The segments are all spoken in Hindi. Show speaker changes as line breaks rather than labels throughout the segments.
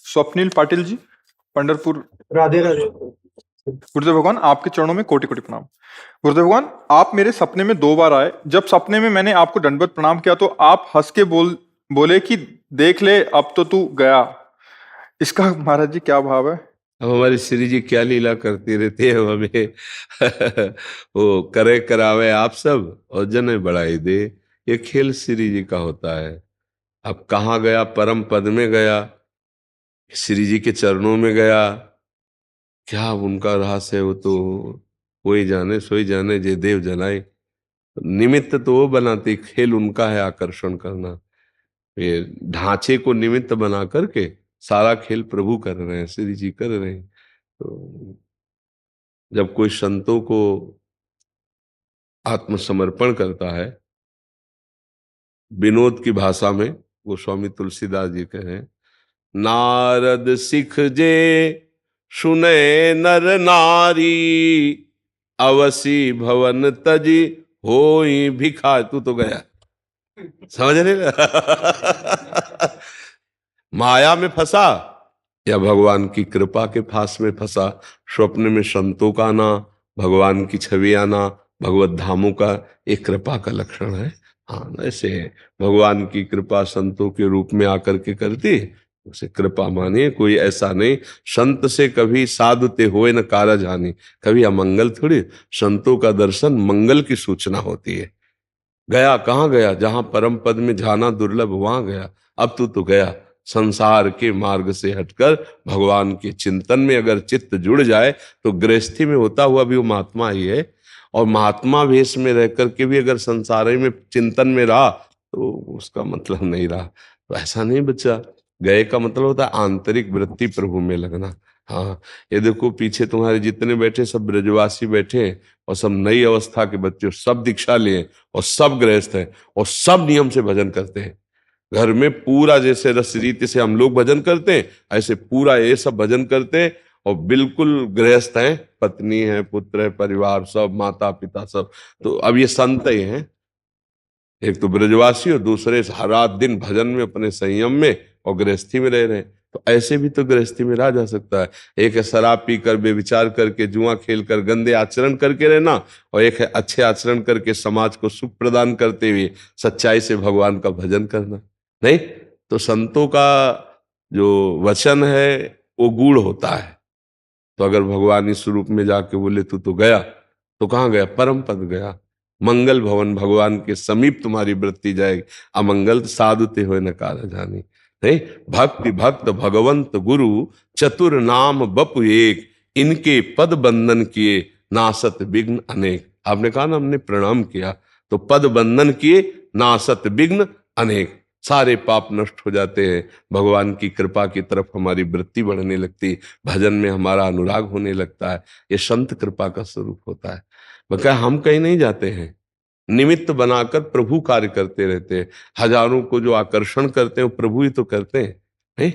स्वप्निल पाटिल जी, पंढरपुर।
राधे राधे।
गुरुदेव भगवान, आपके चरणों में कोटि कोटि प्रणाम। गुरुदेव भगवान, आप मेरे सपने में 2 बार आए। जब सपने में मैंने आपको दंडवत प्रणाम किया तो आप हंस के बोले कि देख ले अब तो तू गया। इसका महाराज जी क्या भाव है?
अब हमारी श्री जी क्या लीला करती रहती है हमें वो करे करावे आप सब और जने बढ़ाई दे, ये खेल श्री जी का होता है। अब कहाँ गया, परम पद में गया, श्री जी के चरणों में गया, क्या उनका रहस्य है वो तो कोई जाने सोई जाने, जे देव जनाए। निमित्त तो वो बनाती, खेल उनका है आकर्षण करना। ये ढांचे को निमित्त बना करके सारा खेल प्रभु कर रहे हैं, श्री जी कर रहे हैं। तो जब कोई संतों को आत्मसमर्पण करता है, विनोद की भाषा में गोस्वामी तुलसीदास जी कह रहे हैं, नारद सिख जे सुने नर नारी, अवसी भवन तजी होई भिखा। तू तो गया, समझ रहे माया में फंसा या भगवान की कृपा के फास में फंसा। स्वप्न में संतों का आना, भगवान की छवि आना, भगवत धामों का एक कृपा का लक्षण है। हाँ, ऐसे भगवान की कृपा संतों के रूप में आकर के करती, उसे कृपा मानिए। कोई ऐसा नहीं, संत से कभी साधुते होए न कारज हानि, कभी अमंगल थोड़ी। संतों का दर्शन मंगल की सूचना होती है। गया कहाँ गया, जहां परम पद में जाना दुर्लभ वहां गया। अब तू तो गया। संसार के मार्ग से हटकर भगवान के चिंतन में अगर चित्त जुड़ जाए तो गृहस्थी में होता हुआ भी वो महात्मा ही है, और महात्मा वेश में रह करके भी अगर संसार में चिंतन में रहा तो उसका मतलब नहीं रहा। तो ऐसा नहीं बच्चा, गए का मतलब होता है आंतरिक वृत्ति प्रभु में लगना। हाँ, ये देखो पीछे तुम्हारे जितने बैठे सब ब्रजवासी बैठे हैं, और सब नई अवस्था के बच्चे, सब दीक्षा लिए और सब गृहस्थ हैं और सब नियम से भजन करते हैं। घर में पूरा जैसे रस रीति से हम लोग भजन करते हैं, ऐसे पूरा ये सब भजन करते हैं, और बिल्कुल गृहस्थ हैं, पत्नी है, पुत्र है, परिवार सब, माता पिता सब। तो अब ये संत ही हैं, एक तो ब्रजवासी और दूसरे रात दिन भजन में अपने संयम में और गृहस्थी में रह रहे हैं। तो ऐसे भी तो गृहस्थी में रहा जा सकता है। एक है शराब पी कर, बेविचार करके, जुआ खेल कर, गंदे आचरण करके रहना, और एक है अच्छे आचरण करके समाज को सुख प्रदान करते हुए सच्चाई से भगवान का भजन करना। नहीं तो संतों का जो वचन है वो गूढ़ होता है। तो अगर भगवान इस रूप में जाके बोले तू तो गया, तो कहाँ गया, परम पद गया। मंगल भवन, भगवान के समीप तुम्हारी वृत्ति जाएगी। अमंगल साधुते हुए न कार जानी। नहीं, भक्ति भक्त भगवंत गुरु चतुर नाम बपु एक, इनके पद बंधन किए नासत विघ्न अनेक। आपने कहा ना, हमने प्रणाम किया तो पद बंधन किए नासत विघ्न अनेक, सारे पाप नष्ट हो जाते हैं। भगवान की कृपा की तरफ हमारी वृत्ति बढ़ने लगती, भजन में हमारा अनुराग होने लगता है। ये संत कृपा का स्वरूप होता है। बल्कि हम कहीं नहीं जाते हैं, निमित्त बनाकर प्रभु कार्य करते रहते हैं। हजारों को जो आकर्षण करते हैं वो प्रभु ही तो करते हैं। नहीं,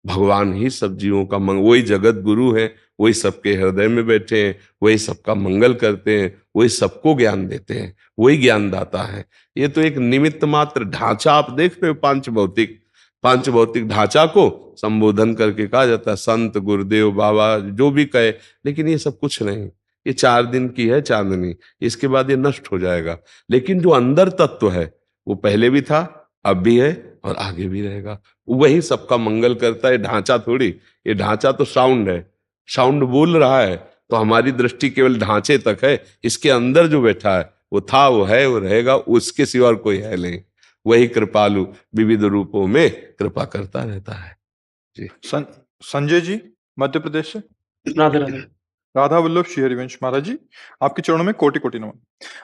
भगवान ही सब जीवों का वही जगत गुरु है, वही सबके हृदय में बैठे हैं, वही सबका मंगल करते हैं, वही सबको ज्ञान देते हैं, वही ज्ञानदाता है। ये तो एक निमित्त मात्र ढांचा आप देख रहे हो, पांच भौतिक ढांचा को संबोधन करके कहा जाता है संत, गुरुदेव, बाबा, जो भी कहे। लेकिन ये सब कुछ नहीं, ये 4 दिन की है चांदनी, इसके बाद ये नष्ट हो जाएगा। लेकिन जो अंदर तत्व है वो पहले भी था, अब भी है और आगे भी रहेगा। वही सबका मंगल करता है, ढांचा थोड़ी। ये ढांचा तो साउंड है, साउंड बोल रहा है, तो हमारी दृष्टि केवल ढांचे तक है। इसके अंदर जो बैठा है वो था, वो है, वो रहेगा, उसके सिवा और कोई है नहीं। वही कृपालु विविध रूपों में कृपा करता रहता है जी।
संजय जी, मध्य प्रदेश से।
राधे राधे।
राधा वल्लभ श्री हरिवंश महाराज जी, आपके चरणों में कोटि कोटि नमन।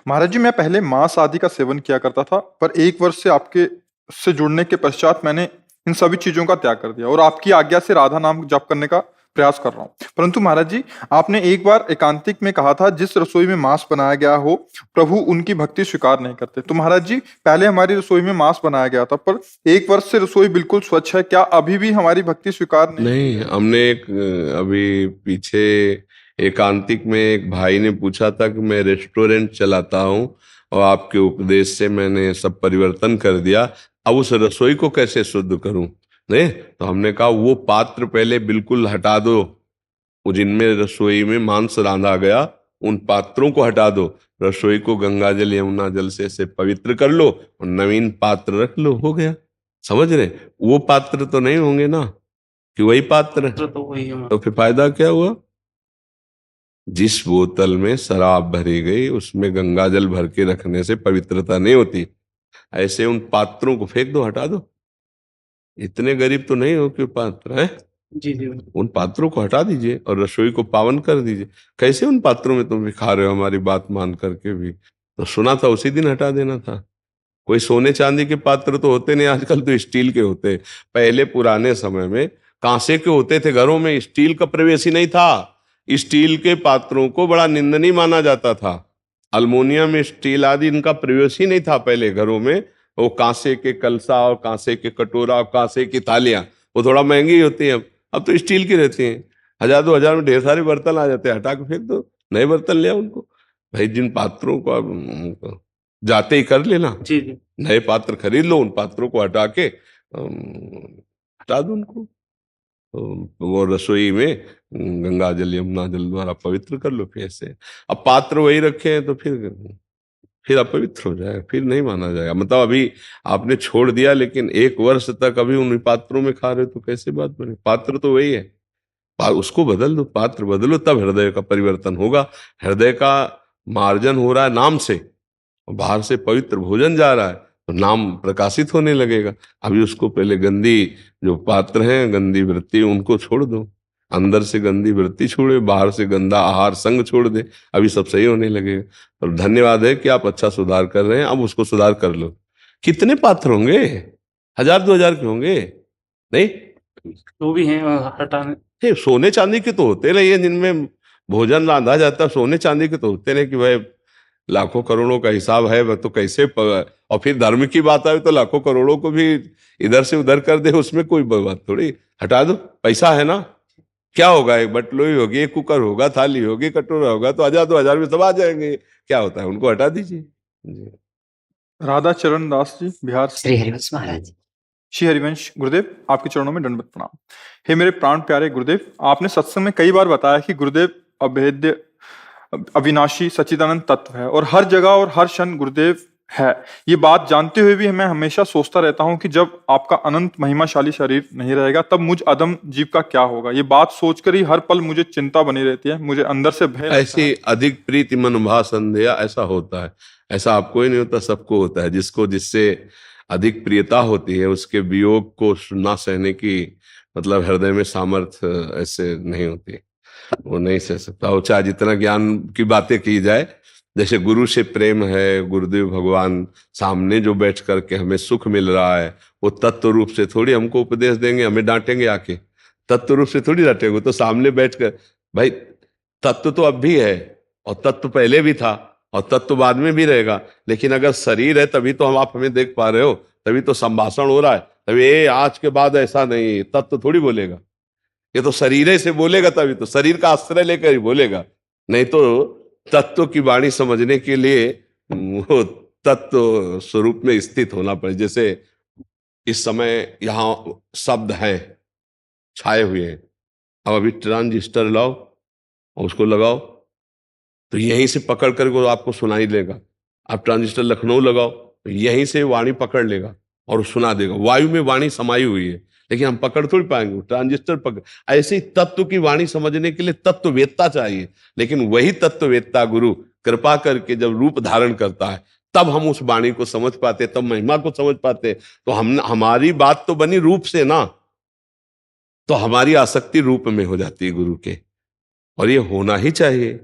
महाराज जी, मैं पहले मांस आदि का सेवन किया करता था, पर 1 वर्ष से आपके से जुड़ने के पश्चात मैंने इन सभी चीजों का त्याग कर दिया और आपकी आज्ञा से राधा नाम जप करने का प्रयास कर रहा हूँ। परंतु महाराज जी, आपने एक बार एकांतिक में कहा था, जिस रसोई में मांस बनाया गया हो प्रभु उनकी भक्ति स्वीकार नहीं करते। तो महाराज जी, पहले हमारी रसोई में मांस बनाया गया था, पर 1 वर्ष से रसोई बिल्कुल स्वच्छ है, क्या अभी भी हमारी भक्ति स्वीकार
नहीं? हमने अभी पीछे एकांतिक में एक भाई ने पूछा था कि मैं रेस्टोरेंट चलाता हूँ और आपके उपदेश से मैंने सब परिवर्तन कर दिया, अब उस रसोई को कैसे शुद्ध करूं? नहीं, तो हमने कहा वो पात्र पहले बिल्कुल हटा दो, वो जिनमें रसोई में मांस रांधा गया उन पात्रों को हटा दो, रसोई को गंगा जल यमुना जल से पवित्र कर लो और नवीन पात्र रख लो, हो गया। समझ रहे? वो पात्र तो नहीं होंगे ना कि वही पात्र है,
तो वही है।
तो फिर फायदा क्या हुआ? जिस बोतल में शराब भरी गई उसमें गंगा जल भर के रखने से पवित्रता नहीं होती, ऐसे उन पात्रों को फेंक दो, हटा दो। इतने गरीब तो नहीं हो कि पात्र है,
जी जी।
उन पात्रों को हटा दीजिए और रसोई को पावन कर दीजिए। कैसे उन पात्रों में तुम भी खा रहे हो हमारी बात मान करके भी? तो सुना था उसी दिन हटा देना था। कोई सोने चांदी के पात्र तो होते नहीं, आजकल तो स्टील के होते हैं। पहले पुराने समय में कांसे के होते थे घरों में, स्टील का प्रवेश ही नहीं था। स्टील के पात्रों को बड़ा निंदनीय माना जाता था। अल्मुनियम, स्टील आदि इनका प्रवेश ही नहीं था पहले घरों में। वो कांसे के कलसा और कांसे के कटोरा और कांसे की थालियां वो थोड़ा महंगी होती हैं। अब तो स्टील की रहती हैं, 1000-2000 में ढेर सारे बर्तन आ जाते हैं, हटा के फेंक दो, नए बर्तन ले आओ उनको। भाई जिन पात्रों को अब जाते ही कर लेना,
जी जी।
नए पात्र खरीद लो, उन पात्रों को हटा के हटा दो उनको, तो वो रसोई में गंगा जल यमुना जल द्वारा पवित्र कर लो। फिर से अब पात्र वही रखे हैं तो फिर अपवित्र हो जाएगा, फिर नहीं माना जाएगा। मतलब अभी आपने छोड़ दिया लेकिन 1 वर्ष तक अभी उन पात्रों में खा रहे हो तो कैसे बात बने? पात्र तो वही है, उसको बदल दो, पात्र बदलो, तब हृदय का परिवर्तन होगा। हृदय का मार्जन हो रहा है नाम से, और बाहर से पवित्र भोजन जा रहा है तो नाम प्रकाशित होने लगेगा। अभी उसको पहले गंदी जो पात्र हैं, गंदी वृत्ति, उनको छोड़ दो। अंदर से गंदी वृत्ति छोड़े, बाहर से गंदा आहार संग छोड़ दे, अभी सब सही होने लगेगा। और धन्यवाद है कि आप अच्छा सुधार कर रहे हैं, अब उसको सुधार कर लो। कितने पात्र होंगे? 1000-2000 के होंगे नहीं?
जो भी हैं हटाने।
नहीं, सोने चांदी के तो होते नहीं है जिनमें भोजन रांधा जाता है, सोने चांदी के तो होते नहीं कि भाई लाखों करोड़ों का हिसाब है, वह तो कैसे और फिर धर्म की बात आए तो लाखों करोड़ों को भी इधर से उधर कर दे, उसमें कोई बात थोड़ी। हटा दो, पैसा है ना, क्या होगा? एक बटलोई होगी, एक कुकर होगा, थाली होगी, कटोरा होगा, तो 1000-2000 में सब आ जाएंगे। क्या होता है, उनको हटा दीजिए जी।
राधा चरण दास जी, बिहार से।
श्री हरिवंश महाराज।
श्री हरिवंश गुरुदेव, आपके चरणों में दंडवत प्रणाम। हे मेरे प्राण प्यारे गुरुदेव, आपने सत्संग में कई बार बताया कि गुरुदेव अभेद्य, अविनाशी, सच्चिदानंद तत्व है और हर जगह और हर क्षण गुरुदेव है। ये बात जानते हुए भी मैं हमेशा सोचता रहता हूँ कि जब आपका अनंत महिमाशाली शरीर नहीं रहेगा तब मुझ अदम जीव का क्या होगा। ये बात सोचकर ही हर पल मुझे चिंता बनी रहती है, मुझे अंदर से भय लगता है।
ऐसी अधिक प्रीति मन भा संदेह, ऐसा होता है। ऐसा आपको ही नहीं होता, सबको होता है। जिसको जिससे अधिक प्रियता होती है उसके वियोग को ना सहने की मतलब हृदय में सामर्थ्य ऐसे नहीं होती, वो नहीं सह सकता। वो चाहे जितना ज्ञान की बातें की जाए, जैसे गुरु से प्रेम है, गुरुदेव भगवान सामने जो बैठ करके हमें सुख मिल रहा है, वो तत्व रूप से थोड़ी हमको उपदेश देंगे, हमें डांटेंगे आके, तत्व रूप से थोड़ी डांटेंगे। तो सामने बैठ कर भाई तत्व तो अब भी है और तत्व पहले भी था और तत्व बाद में भी रहेगा, लेकिन अगर शरीर है तभी तो आप हमें देख पा रहे हो, तभी तो संभाषण हो रहा है, तभी ये आज के बाद ऐसा नहीं, तत्व थोड़ी बोलेगा, ये तो शरीर से बोलेगा, तभी तो शरीर का आश्रय लेकर ही बोलेगा। नहीं तो तत्व की वाणी समझने के लिए वो तत्व स्वरूप में स्थित होना पड़े। जैसे इस समय यहाँ शब्द हैं, छाए हुए हैं, अब अभी ट्रांजिस्टर लाओ और उसको लगाओ तो यहीं से पकड़ कर वो आपको सुनाई देगा। आप ट्रांजिस्टर लखनऊ लगाओ तो यहीं से वाणी पकड़ लेगा और सुना देगा। वायु में वाणी समाई हुई है लेकिन हम पकड़ थोड़ी पाएंगे, ट्रांजिस्टर पकड़। ऐसे ही तत्व की वाणी समझने के लिए तत्ववेत्ता चाहिए, लेकिन वही तत्ववेत्ता गुरु कृपा करके जब रूप धारण करता है तब हम उस वाणी को समझ पाते, तब महिमा को समझ पाते। तो हमारी बात तो बनी रूप से ना, तो हमारी आसक्ति रूप में हो जाती है गुरु के, और ये होना ही चाहिए।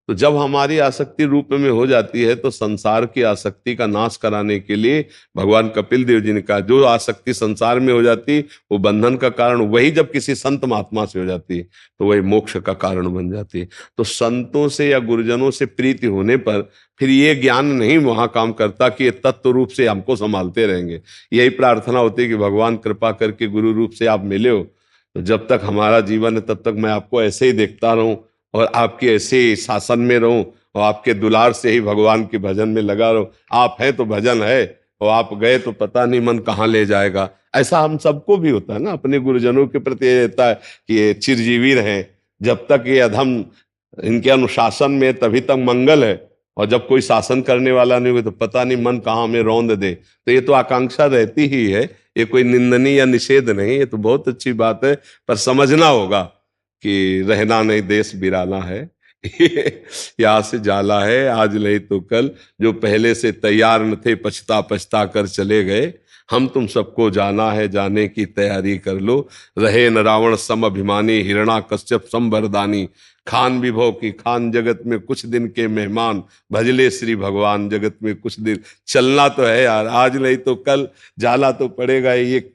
तो जब हमारी आसक्ति रूप में हो जाती है तो संसार की आसक्ति का नाश कराने के लिए भगवान कपिल देव जी ने कहा, जो आसक्ति संसार में हो जाती वो बंधन का कारण, वही जब किसी संत महात्मा से हो जाती है तो वही मोक्ष का कारण बन जाती है। तो संतों से या गुरुजनों से प्रीति होने पर फिर ये ज्ञान नहीं वहां काम करता कि ये तत्व रूप से हमको संभालते रहेंगे। यही प्रार्थना होती है कि भगवान कृपा करके गुरु रूप से आप मिले हो, तो जब तक हमारा जीवन है तब तक मैं आपको ऐसे ही देखता रहूं और आपके ऐसे शासन में रहूं और आपके दुलार से ही भगवान के भजन में लगा रहूं। आप हैं तो भजन है और आप गए तो पता नहीं मन कहाँ ले जाएगा। ऐसा हम सबको भी होता है ना, अपने गुरुजनों के प्रति ये रहता है कि ये चिरजीवी रहें, जब तक ये अधम इनके अनुशासन में तभी तक मंगल है, और जब कोई शासन करने वाला नहीं हुए तो पता नहीं मन कहाँ में रौंद दे। तो ये तो आकांक्षा रहती ही है, ये कोई निंदनीय या निषेध नहीं, ये तो बहुत अच्छी बात है। पर समझना होगा कि रहना नहीं देश बिराना है, यहाँ से जाला है आज नहीं तो कल। जो पहले से तैयार न थे पछता पछता कर चले गए, हम तुम सबको जाना है, जाने की तैयारी कर लो। रहे न रावण सम अभिमानी, हिरणा कश्यप संवरदानी। खान विभव की खान, जगत में कुछ दिन के मेहमान, भजले श्री भगवान जगत में कुछ दिन। चलना तो है यार, आज नहीं तो कल जाना तो पड़ेगा। ये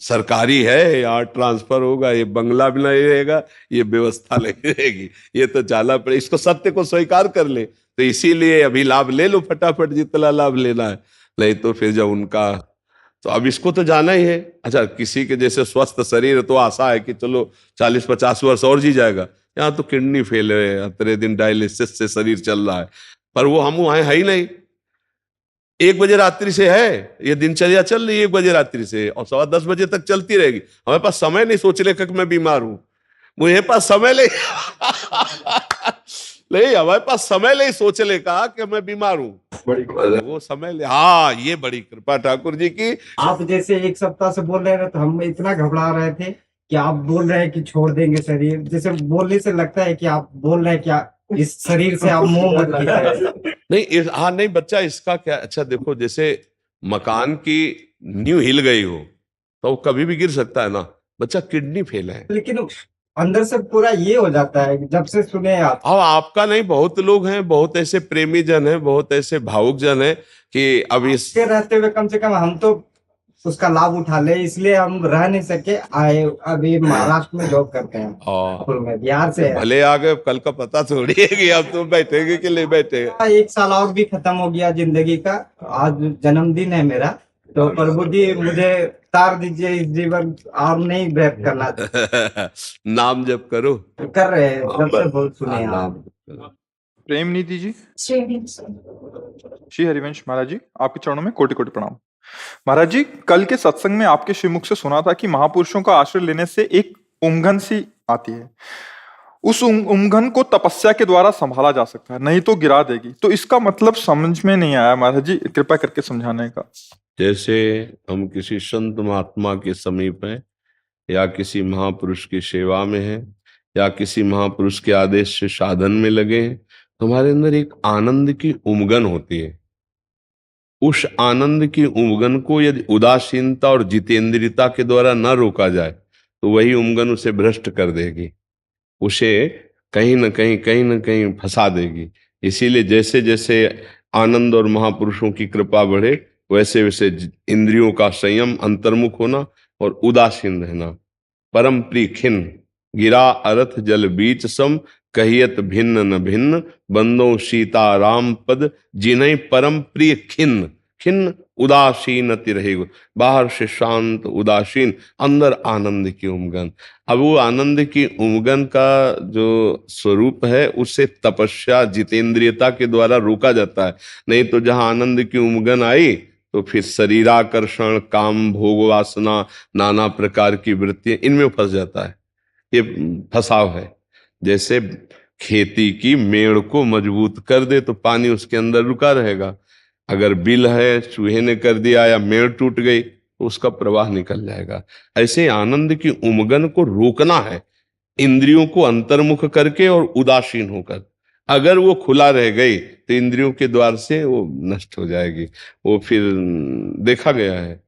सरकारी है, यहाँ ट्रांसफर होगा, ये बंगला भी नहीं रहेगा, ये व्यवस्था नहीं रहेगी, ये तो जाना पड़े। इसको सत्य को स्वीकार कर ले, तो इसीलिए अभी लाभ ले लो फटाफट, जितना लाभ लेना है, नहीं तो फिर जब उनका, तो अब इसको तो जाना ही है। अच्छा, किसी के जैसे स्वस्थ शरीर तो आशा है कि चलो 40-50 वर्ष और जी जाएगा। यहाँ तो किडनी फेल है, अतरे दिन डायलिसिस से शरीर चल रहा है, पर वो हम वहां है ही नहीं। 1 बजे रात्रि से है ये दिनचर्या चल रही है, 1 बजे रात्रि से, और 10:15 बजे तक चलती रहेगी। हमारे पास समय नहीं सोचने का कि मैं बीमार हूं, मुझे पास समय नहीं नहीं, हमारे पास समय नहीं सोचने का कि मैं बीमार हूं, वो समय ले। हाँ, ये बड़ी कृपा ठाकुर जी की।
आप जैसे 1 सप्ताह से बोल रहे थे तो हम इतना घबरा रहे थे कि आप बोल रहे हैं कि छोड़ देंगे शरीर, जैसे बोलने से लगता है कि आप बोल रहे हैं क्या इस शरीर से आप मुंह मत कीजिए।
नहीं, हाँ नहीं बच्चा, इसका क्या, अच्छा देखो, जैसे मकान की नींव हिल गई हो तो वो कभी भी गिर सकता है ना। बच्चा किडनी फेल है,
लेकिन अंदर से पूरा ये हो जाता है जब से सुने आप।
अब आपका नहीं, बहुत लोग हैं, बहुत ऐसे प्रेमी जन हैं, बहुत ऐसे भावुक जन हैं कि अब इस
के रहते हुए कम से कम हम तो उसका लाभ उठा ले, इसलिए हम रह नहीं सके, आए अभी महाराष्ट्र में जॉब करते हैं।
और
में बिहार से
भले आ गए, कल का पता थोड़ी है कि अब तुम बैठेंगे कि नहीं बैठेंगे।
1 साल और भी खत्म हो गया जिंदगी का, आज जन्मदिन है मेरा, तो प्रभु जी मुझे तार दीजिए इस जीवन, और नहीं व्यर्थ करना।
नाम जप करो,
कर रहे हैं, जब से बहुत सुने
नाम
आप।
जप करो।
प्रेम नीति जी, श्री हरिवंश महाराज जी, आपके चरणों में कोटि कोटि प्रणाम। महाराज जी, कल के सत्संग में आपके श्रीमुख से सुना था कि महापुरुषों का आश्रय लेने से एक उमंगन सी आती है, उस उमंगन को तपस्या के द्वारा संभाला जा सकता है, नहीं तो गिरा देगी। तो इसका मतलब समझ में नहीं आया महाराज जी, कृपा करके समझाने का।
जैसे हम किसी संत महात्मा के समीप हैं, या किसी महापुरुष की सेवा में हैं, या किसी महापुरुष के आदेश से साधन में लगे हैं, तो हमारे अंदर एक आनंद की उमगन होती है। उस आनंद की उमगन को यदि उदासीनता और जितेंद्रियता के द्वारा न रोका जाए तो वही उमगन उसे भ्रष्ट कर देगी, उसे कहीं न कहीं फंसा देगी। इसीलिए जैसे जैसे आनंद और महापुरुषों की कृपा बढ़े, वैसे वैसे इंद्रियों का संयम, अंतर्मुख होना और उदासीन रहना। परम प्रिय खिन्न गिरा अरथ जल बीच सम, कहियत भिन्न न भिन्न, बंदो सीता राम पद, जिन्हें परम प्रिय खिन्न। खिन्न उदासीन रहेगा, बाहर से शांत उदासीन, अंदर आनंद की उमगन। अब वो आनंद की उमगन का जो स्वरूप है, उससे तपस्या जितेंद्रियता के द्वारा रोका जाता है। नहीं तो जहां आनंद की उमगन आई तो फिर शरीराकर्षण, काम, भोग वासना, नाना प्रकार की वृत्तियां, इनमें फंस जाता है। ये फंसाव है। जैसे खेती की मेड़ को मजबूत कर दे तो पानी उसके अंदर रुका रहेगा, अगर बिल है, चूहे ने कर दिया या मेड़ टूट गई तो उसका प्रवाह निकल जाएगा। ऐसे आनंद की उमगन को रोकना है, इंद्रियों को अंतर्मुख करके और उदासीन होकर। अगर वो खुला रह गई तो इंद्रियों के द्वार से वो नष्ट हो जाएगी। वो फिर देखा गया है,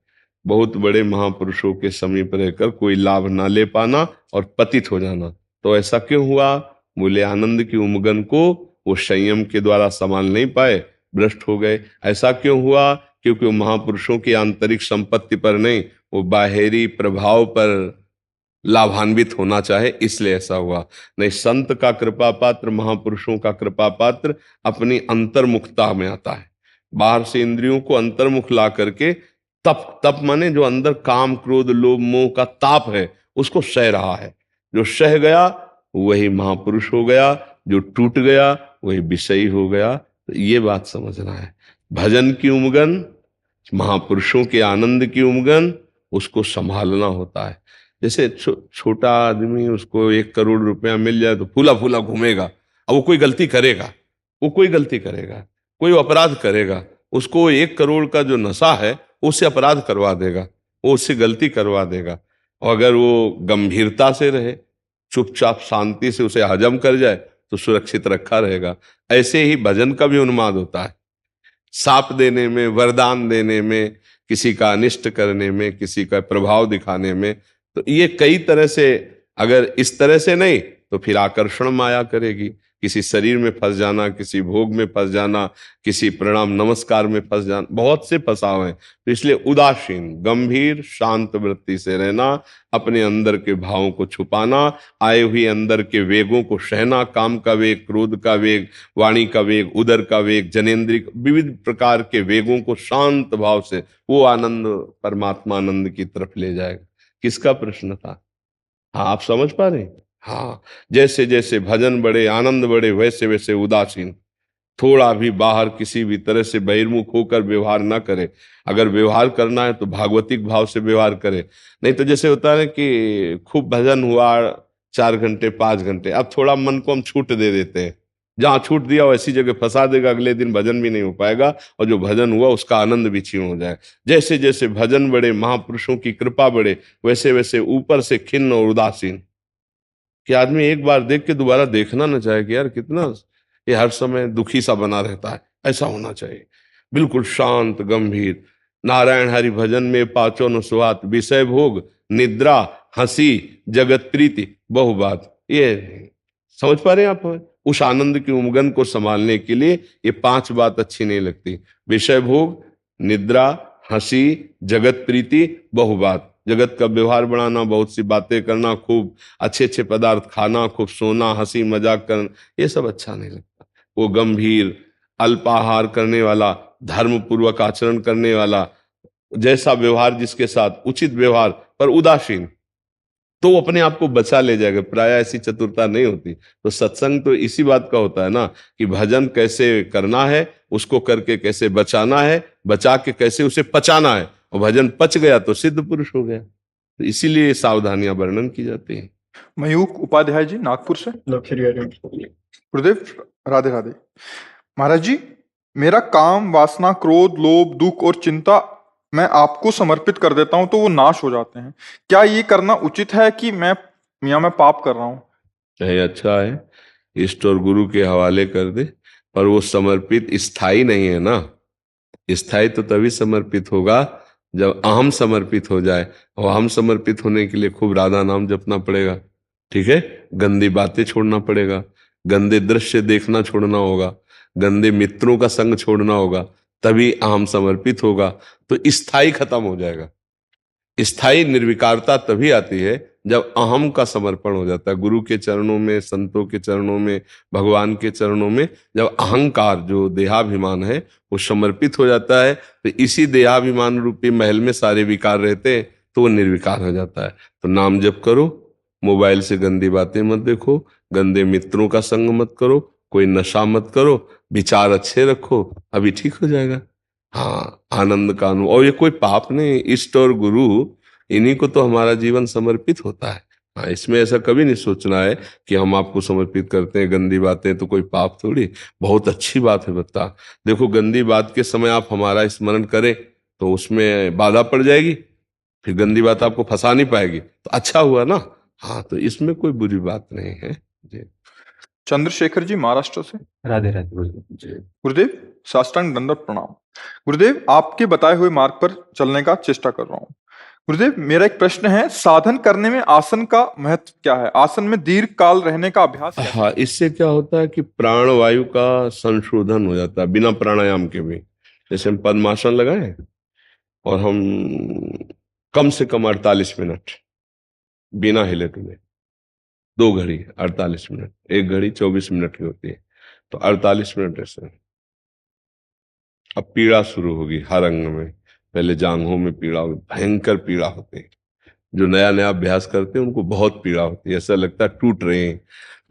बहुत बड़े महापुरुषों के समीप रहकर कोई लाभ ना ले पाना और पतित हो जाना। तो ऐसा क्यों हुआ? बोले आनंद की उमगन को वो संयम के द्वारा संभाल नहीं पाए, भ्रष्ट हो गए। ऐसा क्यों हुआ? क्योंकि वो महापुरुषों की आंतरिक संपत्ति पर नहीं, वो बाहरी प्रभाव पर लाभान्वित होना चाहे, इसलिए ऐसा हुआ। नहीं, संत का कृपा पात्र, महापुरुषों का कृपा पात्र अपनी अंतर्मुखता में आता है। बाहर से इंद्रियों को अंतर्मुख ला करके तप माने जो अंदर काम, क्रोध, लोभ, मोह का ताप है, उसको सह रहा है। जो सह गया वही महापुरुष हो गया, जो टूट गया वही विषयी हो गया। तो ये बात समझना है। भजन की उमगन महापुरुषों के आनंद की उमगन उसको संभालना होता है। जैसे छोटा आदमी, उसको 1 करोड़ रुपया मिल जाए तो फूला फूला घूमेगा। अब वो कोई गलती करेगा, कोई अपराध करेगा, उसको 1 करोड़ का जो नशा है उससे अपराध करवा देगा, वो उससे गलती करवा देगा। और अगर वो गंभीरता से रहे, चुपचाप शांति से उसे हजम कर जाए तो सुरक्षित रखा रहेगा। ऐसे ही भजन का भी उन्माद होता है, साप देने में, वरदान देने में, किसी का अनिष्ट करने में, किसी का प्रभाव दिखाने में। तो ये कई तरह से, अगर इस तरह से नहीं तो फिर आकर्षण माया करेगी। किसी शरीर में फंस जाना, किसी भोग में फंस जाना, किसी प्रणाम नमस्कार में फंस जाना, बहुत से फंसाव हैं। तो इसलिए उदासीन, गंभीर, शांत वृत्ति से रहना, अपने अंदर के भावों को छुपाना, आए हुए अंदर के वेगों को सहना, काम का वेग, क्रोध का वेग, वाणी का वेग, उदर का वेग, जनेन्द्रिय, विविध प्रकार के वेगों को शांत भाव से, वो आनंद परमात्मा आनंद की तरफ ले जाएगा। किसका प्रश्न था? हाँ, आप समझ पा रहे हैं? हाँ, जैसे जैसे भजन बढ़े, आनंद बढ़े, वैसे वैसे उदासीन, थोड़ा भी बाहर किसी भी तरह से बहिर्मुख होकर व्यवहार ना करे। अगर व्यवहार करना है तो भागवतिक भाव से व्यवहार करे। नहीं तो जैसे होता है कि खूब भजन हुआ 4 घंटे 5 घंटे, अब थोड़ा मन को हम छूट दे देते हैं, जहां छूट दिया वैसी जगह फंसा देगा, अगले दिन भजन भी नहीं हो पाएगा और जो भजन हुआ उसका आनंद भी छीन हो जाए। जैसे जैसे भजन बढ़े, महापुरुषों की कृपा बढ़े, वैसे वैसे ऊपर से खिन्न और उदासीन, कि आदमी एक बार देख के दोबारा देखना ना चाहे कि यार कितना ये हर समय दुखी सा बना रहता है। ऐसा होना चाहिए, बिल्कुल शांत गंभीर। नारायण हरि भजन में पाचों न सुहात, विषय भोग, निद्रा, हंसी, जगत प्रीति, बहुबात। ये समझ पा रहे हैं आप? उस आनंद की उमगन को संभालने के लिए ये 5 बात अच्छी नहीं लगती। विषय भोग, निद्रा, हंसी, जगत प्रीति, बहुबात। जगत का व्यवहार बढ़ाना, बहुत सी बातें करना, खूब अच्छे अच्छे पदार्थ खाना, खूब सोना, हंसी मजाक करना, ये सब अच्छा नहीं लगता। वो गंभीर, अल्पाहार करने वाला, धर्म पूर्वक आचरण करने वाला, जैसा व्यवहार जिसके साथ उचित व्यवहार पर उदासीन, तो वो अपने आप को बचा ले जाएगा। प्राय ऐसी चतुरता नहीं होती। तो सत्संग तो इसी बात का होता है ना, कि भजन कैसे करना है, उसको करके कैसे बचाना है, बचा के कैसे उसे पचाना है, और भजन पच गया तो सिद्ध पुरुष हो गया। तो इसीलिए सावधानियां वर्णन की जाती हैं।
मयूख उपाध्याय जी, नागपुर से। गुरुदेव राधे राधे। महाराज जी, मेरा काम, वासना, क्रोध, लोभ, दुख और चिंता मैं आपको समर्पित कर देता हूं तो वो नाश हो जाते हैं। क्या ये करना उचित है कि मैं पाप कर रहा हूं?
चाहे अच्छा है, इष्ट और गुरु के हवाले कर दे, पर वो समर्पित स्थायी नहीं है ना। स्थायी तो तभी समर्पित होगा जब अहम समर्पित हो जाए, और अहम समर्पित होने के लिए खूब राधा नाम जपना पड़ेगा, ठीक है। गंदी बातें छोड़ना पड़ेगा, गंदे दृश्य देखना छोड़ना होगा, गंदे मित्रों का संग छोड़ना होगा, तभी अहम समर्पित होगा। तो स्थायी खत्म हो जाएगा। स्थायी निर्विकारता तभी आती है जब अहम का समर्पण हो जाता है गुरु के चरणों में, संतों के चरणों में, भगवान के चरणों में। जब अहंकार, जो देहाभिमान है, वो समर्पित हो जाता है, तो इसी देहाभिमान रूपी महल में सारे विकार रहते हैं, तो वो निर्विकार हो जाता है। तो नाम जप करो, मोबाइल से गंदी बातें मत देखो, गंदे मित्रों का संग मत करो, कोई नशा मत करो, विचार अच्छे रखो, अभी ठीक हो जाएगा। हाँ, आनंद का अनुभव। और ये कोई पाप नहीं, इष्ट और गुरु, इन्हीं को तो हमारा जीवन समर्पित होता है। हाँ, इसमें ऐसा कभी नहीं सोचना है कि हम आपको समर्पित करते हैं, गंदी बातें तो कोई पाप थोड़ी, बहुत अच्छी बात है। बता देखो, गंदी बात के समय आप हमारा स्मरण करें तो उसमें बाधा पड़ जाएगी, फिर गंदी बात आपको फंसा नहीं पाएगी, तो अच्छा हुआ ना। हाँ, तो इसमें कोई बुरी बात नहीं है जी।
चंद्रशेखर जी, महाराष्ट्र से।
राधे राधे गुरुदेव।
जी
गुरुदेव साष्टांग दंडवत प्रणाम। गुरुदेव, आपके बताए हुए मार्ग पर चलने का चेष्टा कर रहा हूँ। गुरुदेव, मेरा एक प्रश्न है, साधन करने में आसन का महत्व क्या है? आसन में दीर्घ काल रहने का अभ्यास कैसे?
हाँ, इससे क्या होता है कि प्राण वायु का संशोधन हो जाता है बिना प्राणायाम के भी। जैसे हम पद्मासन लगाए और हम कम से कम 48 मिनट बिना हिले डुले, 2 घड़ी 48 मिनट, 1 घड़ी 24 मिनट की होती है, तो 48 मिनट ऐसे। अब पीड़ा शुरू होगी हर अंग में, पहले जांघों में पीड़ा होगी, भयंकर पीड़ा होती है। जो नया नया अभ्यास करते हैं उनको बहुत पीड़ा होती है, ऐसा लगता है टूट रहे हैं।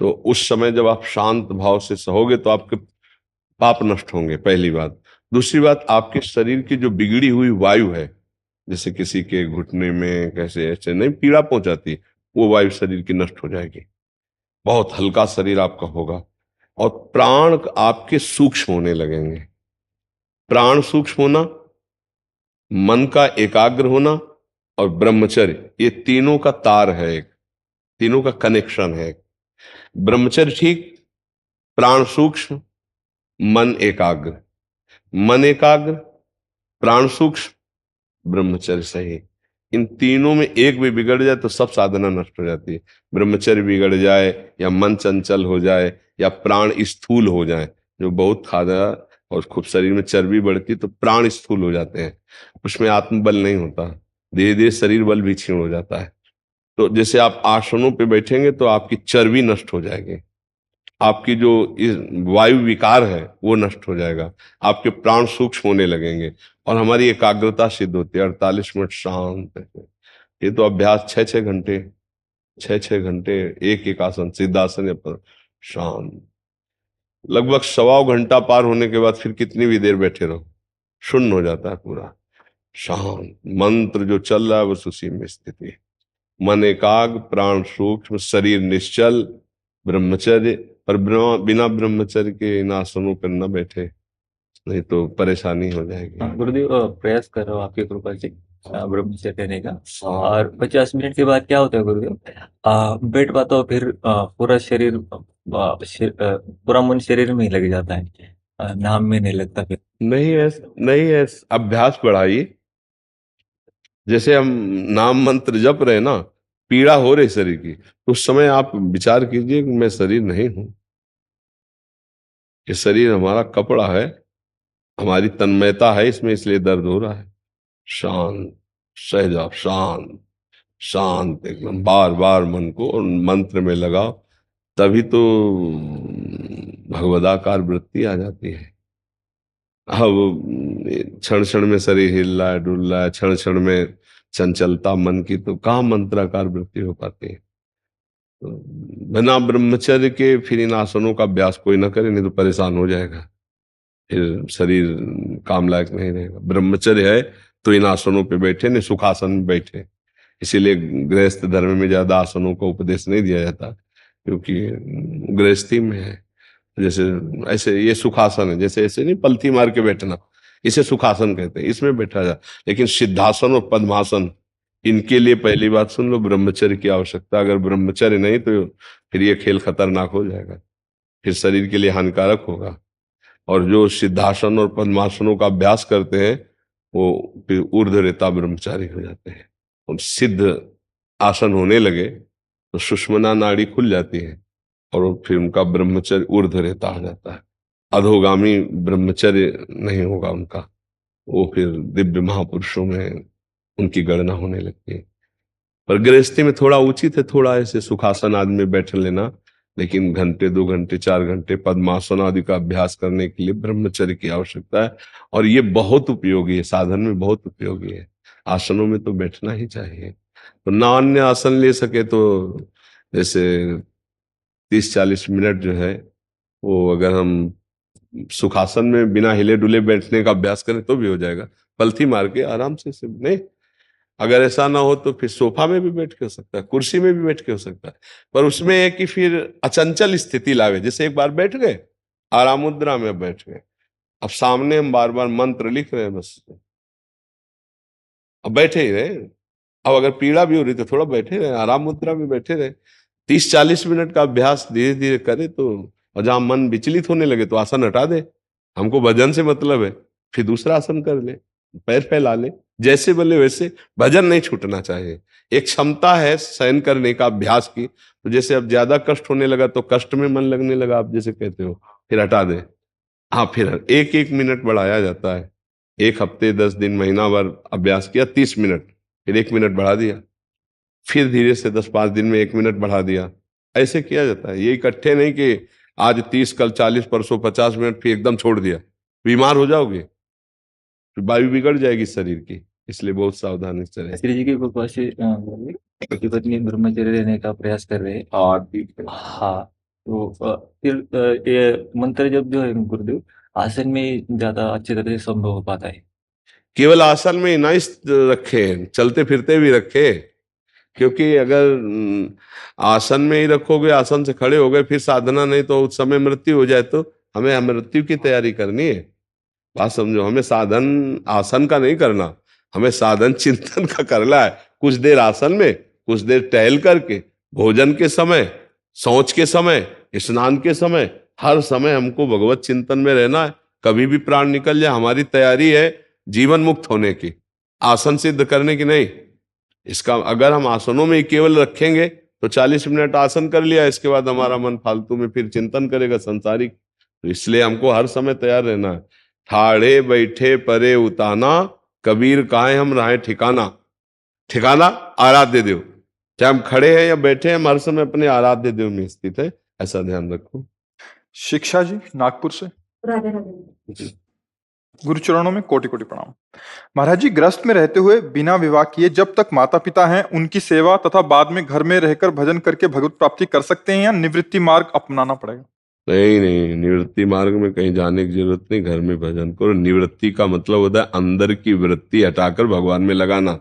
तो उस समय जब आप शांत भाव से सहोगे तो आपके पाप नष्ट होंगे, पहली बात। दूसरी बात, आपके शरीर की जो बिगड़ी हुई वायु है, जैसे किसी के घुटने में कैसे ऐसे नहीं पीड़ा पहुंचाती, वो वायु शरीर की नष्ट हो जाएगी। बहुत हल्का शरीर आपका होगा और प्राण आपके सूक्ष्म होने लगेंगे। प्राण सूक्ष्म होना, मन का एकाग्र होना और ब्रह्मचर्य, ये तीनों का तार है, एक तीनों का कनेक्शन है। ब्रह्मचर्य ठीक, प्राण सूक्ष्म, मन एकाग्र, मन एकाग्र, प्राण सूक्ष्म, ब्रह्मचर्य सही। इन तीनों में एक भी बिगड़ जाए तो सब साधना नष्ट हो जाती है। ब्रह्मचर्य बिगड़ जाए या मन चंचल हो जाए या प्राण स्थूल हो जाए, जो बहुत खादा और खूब शरीर में चर्बी बढ़ती तो प्राण स्थूल हो जाते हैं, उसमें आत्मबल नहीं होता, धीरे धीरे शरीर बल भी क्षीण हो जाता है। तो जैसे आप आसनों पे बैठेंगे तो आपकी चर्बी नष्ट हो जाएगी, आपकी जो वायु विकार है वो नष्ट हो जाएगा, आपके प्राण सूक्ष्म होने लगेंगे और हमारी एकाग्रता सिद्ध होती है। 48 मिनट शांत, ये तो अभ्यास 6-6 घंटे, 6-6 घंटे एक एक आसन, सिद्धासन पर शांत, लगभग 1.25 घंटा पार होने के बाद फिर कितनी भी देर बैठे रहो, शून्य हो जाता है पूरा, शांत, मंत्र जो चल रहा है बस उसी में स्थिति, मन एकाग्र, प्राण सूक्ष्म, शरीर निश्चल, ब्रह्मचर्य। पर बिना ब्रह्मचर्य के इन आसनों पर न बैठे, नहीं तो परेशानी हो जाएगी।
हाँ, गुरुदेव प्रयास कर रहा हूँ आपकी कृपा से ब्रह्मचर्य रहने का। और 50 मिनट के बाद क्या होता है गुरुदेव, बैठ पाता हूँ, फिर पूरा शरीर पूरा मन शरीर में ही लग जाता है, नाम में नहीं लगता फिर।
नहीं है, अभ्यास बढ़ाइए। जैसे हम नाम मंत्र जप रहे ना, पीड़ा हो रही शरीर की, तो उस समय आप विचार कीजिए कि मैं शरीर नहीं हूं, ये शरीर हमारा कपड़ा है, हमारी तन्मयता है इसमें, इसलिए दर्द हो रहा है। शांत, सहज, शांत शांत एकदम, बार बार मन को और मंत्र में लगाओ, तभी तो भगवदाकार वृत्ति आ जाती है। अब क्षण क्षण में शरीर हिल रहा है, डुल रहा है, क्षण क्षण में चंचलता मन की, तो कहाँ मंत्राकार वृत्ति हो पाती है। तो बिना ब्रह्मचर्य के फिर इन आसनों का अभ्यास कोई ना करे, नहीं तो परेशान हो जाएगा, फिर शरीर काम लायक नहीं रहेगा। ब्रह्मचर्य है तो इन आसनों पे बैठे, नहीं सुखासन में बैठे। इसीलिए गृहस्थ धर्म में ज्यादा आसनों का उपदेश नहीं दिया जाता, क्योंकि गृहस्थी में है। जैसे ऐसे ये सुखासन है, जैसे ऐसे नहीं पलथी मार के बैठना, इसे सुखासन कहते हैं, इसमें बैठा जा। लेकिन सिद्धासन और पद्मासन, इनके लिए पहली बात सुन लो, ब्रह्मचर्य की आवश्यकता। अगर ब्रह्मचर्य नहीं तो फिर ये खेल खतरनाक हो जाएगा, फिर शरीर के लिए हानिकारक होगा। और जो सिद्धासन और पद्मासनों का अभ्यास करते हैं वो फिर ऊर्ध्वरेता ब्रह्मचारी हो जाते हैं। और सिद्ध आसन होने लगे तो सुषुम्ना नाड़ी खुल जाती है और फिर उनका ब्रह्मचर्य ऊर्ध्वरेता हो जाता है। अधोगामी ब्रह्मचर्य नहीं होगा उनका, वो फिर दिव्य महापुरुषों में उनकी गणना होने लगती है। पर गृहस्थी में थोड़ा उचित है, थोड़ा ऐसे सुखासन आदि में बैठ लेना, लेकिन घंटे 2 घंटे 4 घंटे पद्मासन आदि का अभ्यास करने के लिए ब्रह्मचर्य की आवश्यकता है। और ये बहुत उपयोगी है, साधन में बहुत उपयोगी है। आसनों में तो बैठना ही चाहिए। तो ना अन्य आसन ले सके तो जैसे 30-40 मिनट जो है वो अगर हम सुखासन में बिना हिले डुले बैठने का अभ्यास करें तो भी हो जाएगा, पलथी मार के आराम से नहीं। अगर ऐसा ना हो तो फिर सोफा में भी बैठ के हो सकता है, कुर्सी में भी बैठ के हो सकता है, पर उसमें है कि फिर अचंचल स्थिति लावे। जैसे एक बार बैठ गए आराम मुद्रा में बैठ गए, अब सामने हम बार बार मंत्र लिख रहे हैं, बस अब बैठे ही रहे। अब अगर पीड़ा भी हो रही तो थोड़ा बैठे रहे, आराम मुद्रा में बैठे रहे। 30-40 मिनट का अभ्यास धीरे धीरे करे तो, और जहां मन विचलित होने लगे तो आसन हटा दे, हमको भजन से मतलब है, फिर दूसरा आसन कर ले, पैर फैला ले, जैसे बोले वैसे। भजन नहीं छूटना चाहिए। एक क्षमता है सहन करने का अभ्यास की, तो जैसे अब ज्यादा कष्ट होने लगा तो कष्ट में मन लगने लगा, आप जैसे कहते हो, फिर हटा दे। हाँ, फिर 1-1 मिनट बढ़ाया जाता है। 1 हफ्ते 10 दिन महीना भर अभ्यास किया 30 मिनट, फिर 1 मिनट बढ़ा दिया, फिर धीरे से 10-5 दिन में 1 मिनट बढ़ा दिया, ऐसे किया जाता है। ये इकट्ठे नहीं कि आज 30 कल 40 परसों 50 मिनट फिर एकदम छोड़ दिया, बीमार हो जाओगे, फिर वायु बिगड़ जाएगी शरीर की। इसलिए बहुत सावधानी से रहे।
श्री जी की कृपा से पति पत्नी ब्रह्मचर्य रहने का प्रयास कर रहे हैं।
हाँ ठीक है।
हाँ, तो फिर ये मंत्र जब जो है गुरुदेव आसन में ही ज्यादा अच्छी तरह से संभव हो पाता है।
केवल आसन में ही ना रखे, चलते फिरते भी रखे। क्योंकि अगर आसन में ही रखोगे, आसन से खड़े हो गए, फिर साधना नहीं, तो उस समय मृत्यु हो जाए तो हमें मृत्यु की तैयारी करनी है। बात समझो, हमें साधन आसन का नहीं करना, हमें साधन चिंतन का करना है। कुछ देर आसन में, कुछ देर टहल करके, भोजन के समय, शौच के समय, स्नान के समय, हर समय हमको भगवत चिंतन में रहना है। कभी भी प्राण निकल जाए, हमारी तैयारी है जीवन मुक्त होने की, आसन सिद्ध करने की नहीं। इसका अगर हम आसनों में ही केवल रखेंगे तो 40 मिनट आसन कर लिया, इसके बाद हमारा मन फालतू में फिर चिंतन करेगा संसारिक। तो इसलिए हमको हर समय तैयार रहना है। ठाड़े बैठे परे उताना, कबीर काहे हम रहे ठिकाना। ठिकाना आराध्य देव, चाहे हम खड़े हैं या बैठे हैं, हम हर समय अपने आराध्य देव में स्थित है, ऐसा ध्यान रखो।
शिक्षा जी नागपुर से।
राधे राधे।
गुरु चरणों में कोटि कोटि प्रणाम। महाराज जी, ग्रस्त में रहते हुए बिना विवाह किए जब तक माता पिता हैं उनकी सेवा तथा बाद में घर में रहकर भजन करके भगवत प्राप्ति कर सकते हैं या निवृत्ति मार्ग अपनाना पड़ेगा?
नहीं नहीं, निवृत्ति मार्ग में कहीं जाने की जरूरत नहीं, घर में भजन करो। निवृत्ति का मतलब होता है अंदर की वृत्ति हटाकर भगवान में लगाना।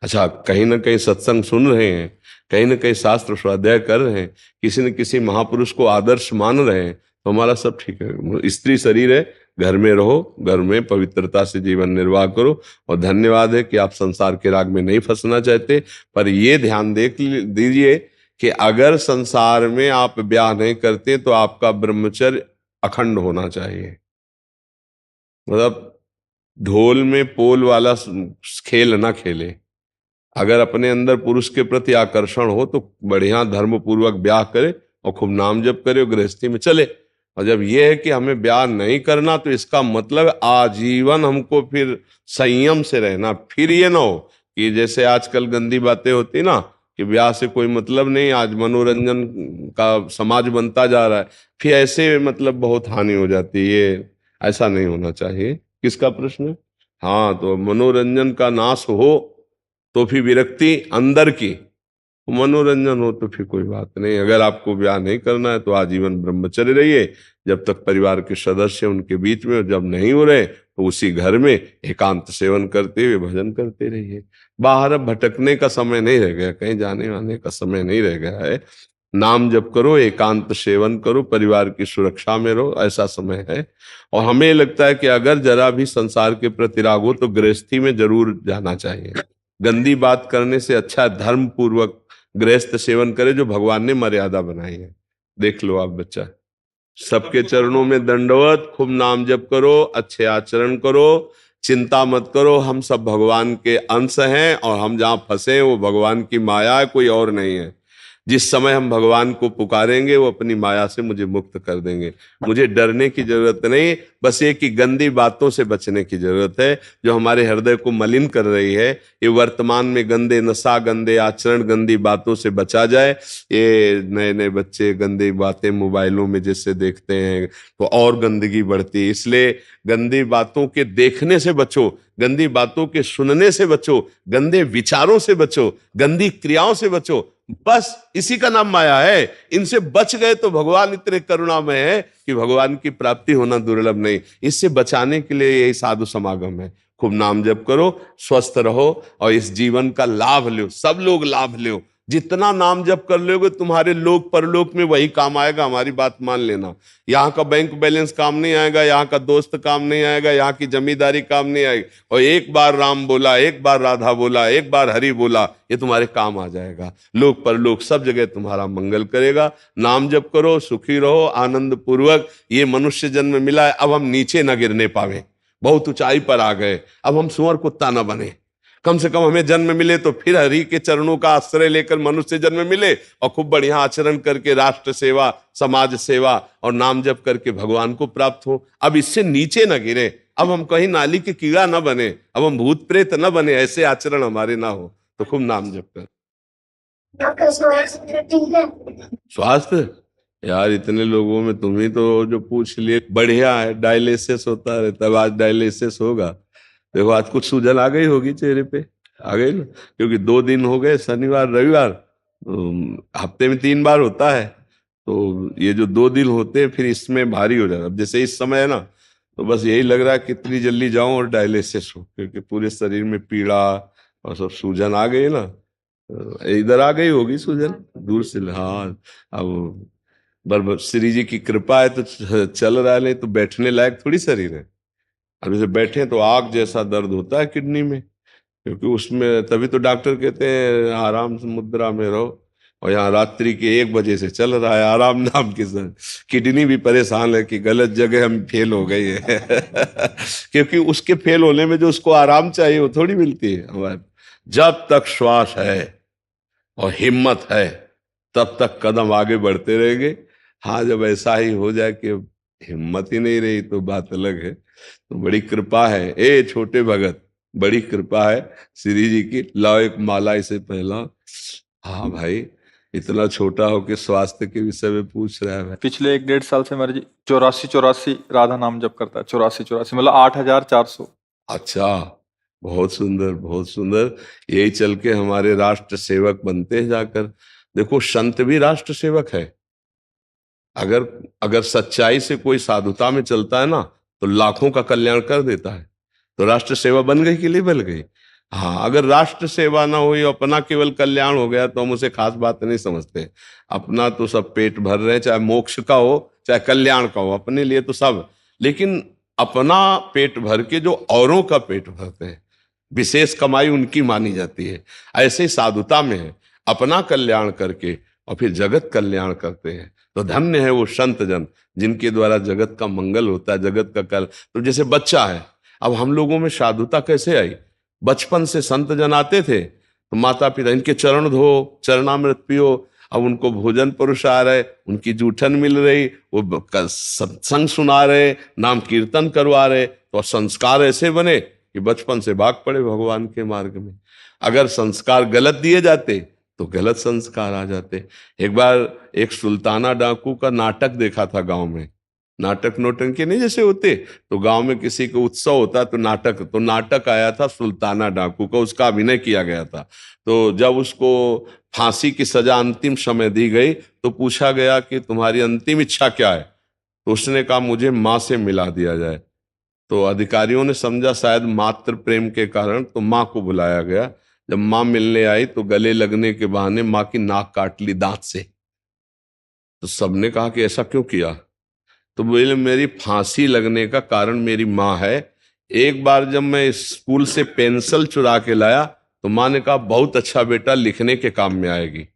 अच्छा, कहीं ना कहीं सत्संग सुन रहे हैं, कहीं ना कहीं शास्त्र स्वाध्याय कर रहे हैं, किसी न किसी महापुरुष को आदर्श मान रहे हैं, तो हमारा सब ठीक है। स्त्री शरीर है, घर में रहो, घर में पवित्रता से जीवन निर्वाह करो। और धन्यवाद है कि आप संसार के राग में नहीं फंसना चाहते, पर ये ध्यान दीजिए कि अगर संसार में आप ब्याह नहीं करते तो आपका ब्रह्मचर्य अखंड होना चाहिए। मतलब ढोल में पोल वाला खेल ना खेले। अगर अपने अंदर पुरुष के प्रति आकर्षण हो तो बढ़िया धर्म पूर्वक ब्याह करे और खूब नाम जप करे और गृहस्थी में चले। और जब यह है कि हमें ब्याह नहीं करना, तो इसका मतलब आजीवन हमको फिर संयम से रहना। फिर ये ना हो कि जैसे आजकल गंदी बातें होती ना कि ब्याह से कोई मतलब नहीं, आज मनोरंजन का समाज बनता जा रहा है, फिर ऐसे मतलब बहुत हानि हो जाती है। ये ऐसा नहीं होना चाहिए। किसका प्रश्न है? हाँ, तो मनोरंजन का नाश हो तो फिर विरक्ति अंदर की, मनोरंजन हो तो फिर कोई बात नहीं। अगर आपको ब्याह नहीं करना है तो आजीवन ब्रह्मचर्य रहिए जब तक परिवार के सदस्य उनके बीच में, जब नहीं हो रहे तो उसी घर में एकांत सेवन करते हुए भजन करते रहिए। बाहर अब भटकने का समय नहीं रह गया, कहीं जाने आने का समय नहीं रह गया है। नाम जप करो, एकांत सेवन करो, परिवार की सुरक्षा में रहो, ऐसा समय है। और हमें लगता है कि अगर जरा भी संसार के प्रति राग हो तो गृहस्थी में जरूर जाना चाहिए। गंदी बात करने से अच्छा धर्म पूर्वक गृहस्थ सेवन करे जो भगवान ने मर्यादा बनाई है। देख लो आप बच्चा, सबके चरणों में दंडवत, खूब नाम जप करो, अच्छे आचरण करो, चिंता मत करो। हम सब भगवान के अंश हैं और हम जहां फंसे हैं वो भगवान की माया है, कोई और नहीं है। जिस समय हम भगवान को पुकारेंगे वो अपनी माया से मुझे मुक्त कर देंगे। मुझे डरने की जरूरत नहीं, बस ये कि गंदी बातों से बचने की जरूरत है जो हमारे हृदय को मलिन कर रही है। ये वर्तमान में गंदे नशा, गंदे आचरण, गंदी बातों से बचा जाए। ये नए नए बच्चे गंदी बातें मोबाइलों में जिससे देखते हैं तो और गंदगी बढ़ती है। इसलिए गंदी बातों के देखने से बचो, गंदी बातों के सुनने से बचो, गंदे विचारों से बचो, गंदी क्रियाओं से बचो। बस इसी का नाम माया है। इनसे बच गए तो भगवान इतने करुणामय है कि भगवान की प्राप्ति होना दुर्लभ नहीं। इससे बचाने के लिए यही साधु समागम है। खूब नाम जप करो, स्वस्थ रहो और इस जीवन का लाभ लो। सब लोग लाभ लो। जितना नाम जप कर लोगे तुम्हारे लोक परलोक में वही काम आएगा। हमारी बात मान लेना। यहाँ का बैंक बैलेंस काम नहीं आएगा, यहाँ का दोस्त काम नहीं आएगा, यहाँ की जमींदारी काम नहीं आएगी। और एक बार राम बोला, एक बार राधा बोला, एक बार हरि बोला, ये तुम्हारे काम आ जाएगा। लोक परलोक सब जगह तुम्हारा मंगल करेगा। नाम जप करो, सुखी रहो, आनंद पूर्वक। ये मनुष्य जन्म मिला है, अब हम नीचे न गिरने पावे। बहुत ऊंचाई पर आ गए, अब हम सुअर कुत्ता न बने। कम से कम हमें जन्म मिले तो फिर हरि के चरणों का आश्रय लेकर मनुष्य जन्म मिले और खूब बढ़िया आचरण करके राष्ट्र सेवा, समाज सेवा और नाम जप करके भगवान को प्राप्त हो। अब इससे नीचे न गिरे, अब हम कहीं नाली के कीड़ा न बने, अब हम भूत प्रेत न बने, ऐसे आचरण हमारे ना हो। तो खूब नाम जप कर। स्वास्थ्य यार, इतने लोगों में तुम ही तो जो पूछ लिए। बढ़िया है, डायलिसिस होता रहता है, आज डायलिसिस होगा। देखो आज कुछ सूजन आ गई होगी चेहरे पे, आ गई ना, क्योंकि 2 दिन हो गए, शनिवार रविवार, हफ्ते में 3 बार होता है। तो ये जो 2 दिन होते हैं फिर इसमें भारी हो जाता है। अब जैसे इस समय है ना, तो बस यही लग रहा है कितनी जल्दी जाऊं और डायलिसिस हो, क्योंकि पूरे शरीर में पीड़ा और सब सूजन आ गई ना। इधर आ गई होगी सूजन दूर से। हाँ, अब बस श्री जी की कृपा है तो चल रहा है, नहीं तो बैठने लायक थोड़ी शरीर है। अब जैसे बैठे तो आग जैसा दर्द होता है किडनी में, क्योंकि उसमें तभी तो डॉक्टर कहते हैं आराम से मुद्रा में रहो। और यहाँ रात्रि के 1 बजे से चल रहा है आराम नाम के सर। किडनी भी परेशान है कि गलत जगह हम फेल हो गई है क्योंकि उसके फेल होने में जो उसको आराम चाहिए वो थोड़ी मिलती है हमारे। जब तक श्वास है और हिम्मत है तब तक कदम आगे बढ़ते रहेंगे। हाँ, जब ऐसा ही हो जाए कि हिम्मत ही नहीं रही तो बात अलग है। तो बड़ी कृपा है ए छोटे भगत, बड़ी कृपा है श्री जी की। लाओ एक माला इसे पहला। हाँ भाई, इतना छोटा हो के स्वास्थ्य के विषय में पूछ रहा है भाई।
पिछले 1-1.5 साल से महाराज जी 84 राधा नाम जप करता है। 84 मतलब 8,400।
अच्छा, बहुत सुंदर बहुत सुंदर। यही चल के हमारे राष्ट्र सेवक बनते हैं जाकर। देखो, संत भी राष्ट्र सेवक है। अगर अगर सच्चाई से कोई साधुता में चलता है ना तो लाखों का कल्याण कर देता है। तो राष्ट्र सेवा बन गई कि नहीं बन गई? हाँ, अगर राष्ट्र सेवा ना हुई, अपना केवल कल्याण हो गया तो हम उसे खास बात नहीं समझते। अपना तो सब पेट भर रहे हैं, चाहे मोक्ष का हो चाहे कल्याण का हो, अपने लिए तो सब। लेकिन अपना पेट भर के जो औरों का पेट भरते हैं, विशेष कमाई उनकी मानी जाती है। ऐसे ही साधुता में है, अपना कल्याण करके और फिर जगत कल्याण करते हैं। तो धन्य है वो संत जन जिनके द्वारा जगत का मंगल होता है, जगत का कल। तो जैसे बच्चा है, अब हम लोगों में साधुता कैसे आई? बचपन से संत जन आते थे तो माता पिता इनके चरण धो, चरणामृत पियो। अब उनको भोजन परोसा रहे, उनकी जूठन मिल रही, वो सत्संग सुना रहे, नाम कीर्तन करवा रहे, तो संस्कार ऐसे बने कि बचपन से भाग पड़े भगवान के मार्ग में। अगर संस्कार गलत दिए जाते तो गलत संस्कार आ जाते। एक बार एक सुल्ताना डाकू का नाटक देखा था गांव में। नाटक नौटंकी नहीं जैसे होते, तो गांव में किसी को उत्सव होता तो नाटक आया था सुल्ताना डाकू का, उसका अभिनय किया गया था। तो जब उसको फांसी की सजा अंतिम समय दी गई तो पूछा गया कि तुम्हारी अंतिम इच्छा क्या है? तो उसने कहा मुझे माँ से मिला दिया जाए। तो अधिकारियों ने समझा शायद मातृ प्रेम के कारण, तो माँ को बुलाया गया। जब माँ मिलने आई तो गले लगने के बहाने माँ की नाक काट ली दांत से। तो सबने कहा कि ऐसा क्यों किया? तो बोले मेरी फांसी लगने का कारण मेरी माँ है। एक बार जब मैं स्कूल से पेंसिल चुरा के लाया तो माँ ने कहा बहुत अच्छा बेटा, लिखने के काम में आएगी।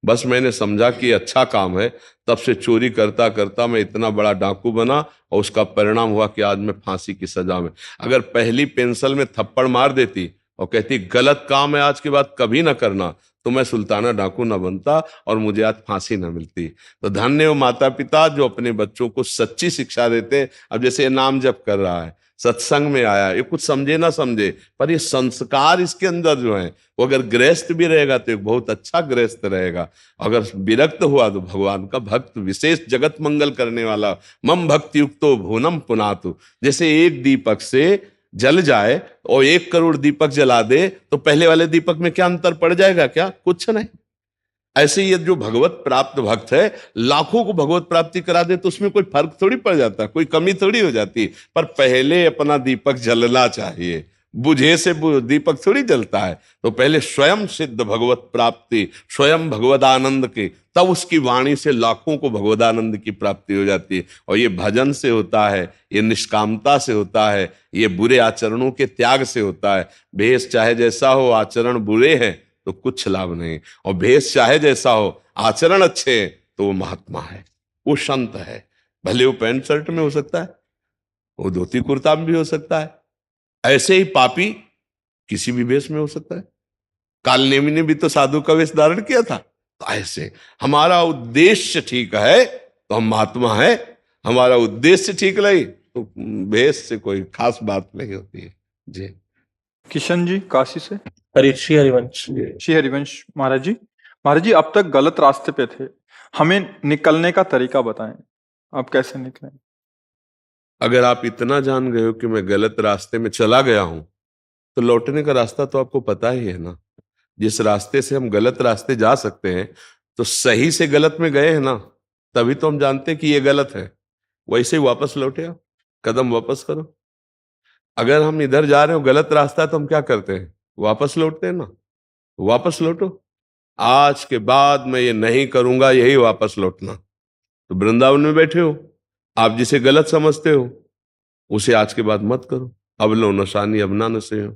बस मैंने समझा कि अच्छा काम है, तब से चोरी करता करता मैं इतना बड़ा डाकू बना और उसका परिणाम हुआ कि आज मैं फांसी की सजा में। अगर पहली पेंसिल में थप्पड़ मार देती और कहती गलत काम है आज के बाद कभी ना करना, तो मैं सुल्ताना डाकू ना बनता और मुझे आज फांसी ना मिलती। तो धन्य हो माता पिता जो अपने बच्चों को सच्ची शिक्षा देते हैं। अब जैसे नाम जप कर रहा है, सत्संग में आया, ये कुछ समझे ना समझे, पर ये संस्कार इसके अंदर जो है, वो अगर गृहस्थ भी रहेगा तो एक बहुत अच्छा गृहस्थ रहेगा। अगर विरक्त हुआ तो भगवान का भक्त, विशेष जगत मंगल करने वाला। मम भक्ति युक्तो भुवनम पुनातु। जैसे एक दीपक से जल जाए और 1 करोड़ दीपक जला दे तो पहले वाले दीपक में क्या अंतर पड़ जाएगा? क्या? कुछ नहीं। ऐसे ये जो भगवत प्राप्त भक्त है, लाखों को भगवत प्राप्ति करा दे तो उसमें कोई फर्क थोड़ी पड़ जाता, कोई कमी थोड़ी हो जाती। पर पहले अपना दीपक जलना चाहिए, बुझे से दीपक थोड़ी जलता है। तो पहले स्वयं सिद्ध भगवत प्राप्ति, स्वयं भगवदानंद की, तब उसकी वाणी से लाखों को भगवदानंद की प्राप्ति हो जाती है। और ये भजन से होता है, ये निष्कामता से होता है, ये बुरे आचरणों के त्याग से होता है। भेष चाहे जैसा हो, आचरण बुरे हैं तो कुछ लाभ नहीं। और भेष चाहे जैसा हो, आचरण अच्छे हैं तो वो महात्मा है, वो संत है। भले वो पैंट शर्ट में हो सकता है, वो धोती कुर्ता में भी हो सकता है। ऐसे ही पापी किसी भी वेश में हो सकता है। कालनेमी ने भी तो साधु का वेश धारण किया था। तो ऐसे हमारा उद्देश्य ठीक है तो हम महात्मा है, हमारा उद्देश्य ठीक नहीं तो वेश से कोई खास बात नहीं होती है। जी
किशन जी काशी से।
श्री हरिवंश।
श्री हरिवंश महाराज जी अब तक गलत रास्ते पे थे, हमें निकलने का तरीका बताएं, आप कैसे निकलें?
अगर आप इतना जान गए हो कि मैं गलत रास्ते में चला गया हूं तो लौटने का रास्ता तो आपको पता ही है ना। जिस रास्ते से हम गलत रास्ते जा सकते हैं तो सही से गलत में गए हैं ना, तभी तो हम जानते हैं कि ये गलत है। वैसे ही वापस लौटे आओ। कदम वापस करो। अगर हम इधर जा रहे हो गलत रास्ता है तो हम क्या करते हैं, वापस लौटते हैं ना। वापस लौटो, आज के बाद मैं ये नहीं करूंगा, यही वापस लौटना। तो वृंदावन में बैठे हो, आप जिसे गलत समझते हो उसे आज के बाद मत करो। अब लो नशानी अब ना नशे हो।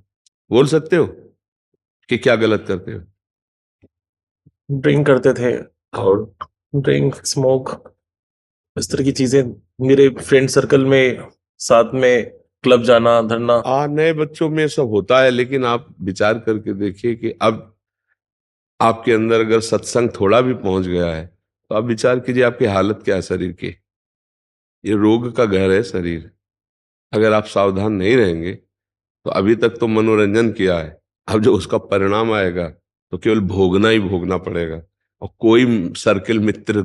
बोल सकते हो कि क्या गलत करते हो?
ड्रिंक करते थे,
और
ड्रिंक स्मोक इस तरह की चीजें। मेरे फ्रेंड सर्कल में साथ में क्लब जाना, धरना।
नए बच्चों में सब होता है, लेकिन आप विचार करके देखिए कि अब आपके अंदर अगर सत्संग थोड़ा भी पहुंच गया है तो आप विचार कीजिए आपकी हालत क्या है शरीर की। ये रोग का घर है शरीर। अगर आप सावधान नहीं रहेंगे तो अभी तक तो मनोरंजन किया है, अब जो उसका परिणाम आएगा तो केवल भोगना ही भोगना पड़ेगा। और कोई सर्किल मित्र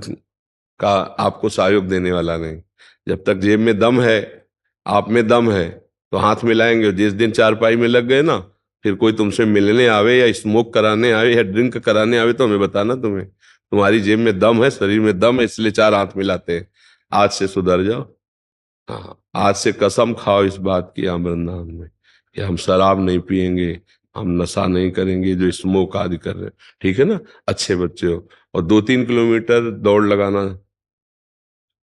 का आपको सहयोग देने वाला नहीं। जब तक जेब में दम है, आप में दम है, तो हाथ मिलाएंगे। जिस दिन चारपाई में लग गए ना, फिर कोई तुमसे मिलने आवे या स्मोक कराने आवे या ड्रिंक कराने आवे तो हमें बताना तुम्हें, तुम्हारी जेब में दम है, शरीर में दम है, इसलिए चार हाथ मिलाते हैं। आज से सुधर जाओ। हाँ, आज से कसम खाओ इस बात की हम वृंदावन में कि हम शराब नहीं पिएंगे, हम नशा नहीं करेंगे जो स्मोक आदि कर रहे हैं। ठीक है ना, अच्छे बच्चे हो। और 2-3 किलोमीटर दौड़ लगाना